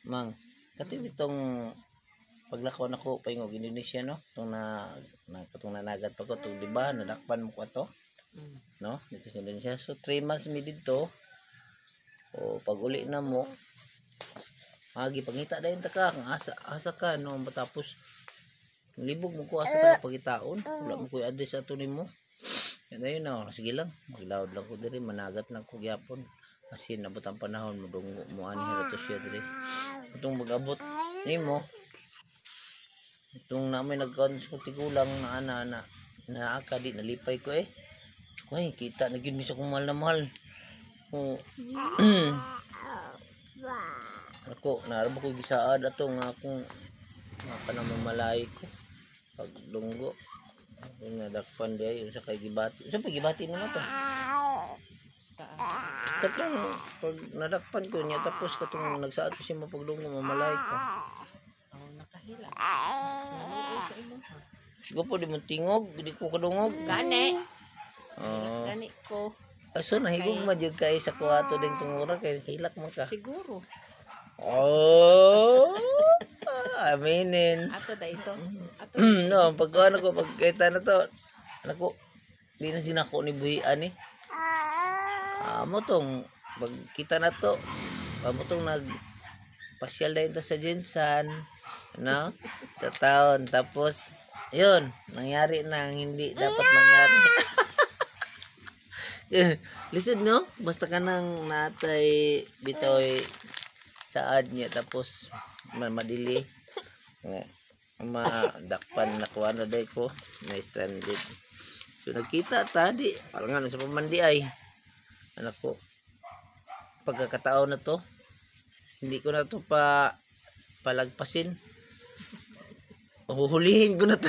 Mang, katong itong paglakaw nako paingog Indonesia no. Itong nanagat pa ko tong di ba nadakpan mo ko to. No? Dito sa Indonesia. So 3 months mi dito. O pag uli na mo agi pangita dayon ta ka kung asa ka no matapos libog mo ko asa ka pagitaon. Wala mo ko i-address ato nimo. Yan ayun na, sige lang. Maglawad lang ko diri, managat lang ko gyapon. Asin nabot ang panahon modungo mo ani harato siya diri. Itong mag-abot nimo. Itong namin nagkons ko tigulang na na aka di nalipay ko eh. Kuy kita na gyud mi sa kung mahal na mahal. Oh. Ako narabo ko gisaad ato nga akong panamamalay ko paglunggo. Yung nadakpan diay sa kay gibati. Sa pagibati nimo to. Katong pag nadakpan ko niya tapos katong nagsaad ko siya mapaglunggo mamalay ko. Oh, nakahila. Naluoy sa imo ha. Sigo po di mo tingog, di ko kadungog. Gani. Oh. Gani ko. Aso nahigog man jud kay sa kuwato ding tungura kay hilak man ka. Siguro. Oh. Aminin. Ato da ito. Ato. No, pagkuhan ako, pagkita na to, ako, di na sinako ni Buhian eh. Mo tong, pagkita na to, mo tong nagpasyal na ito sa Jinsan, no? Sa taon, tapos, yun, nangyari na ang hindi dapat mangyari. Lisod no? Basta ka nang natay bitoy saad niya, tapos, madili. Madakpan na kuha na day ko na stranded. So nagkita tadi parang ano sa pamandi ay anak ko pagkakataon na to hindi ko na to palagpasin, huhulihin ko na to.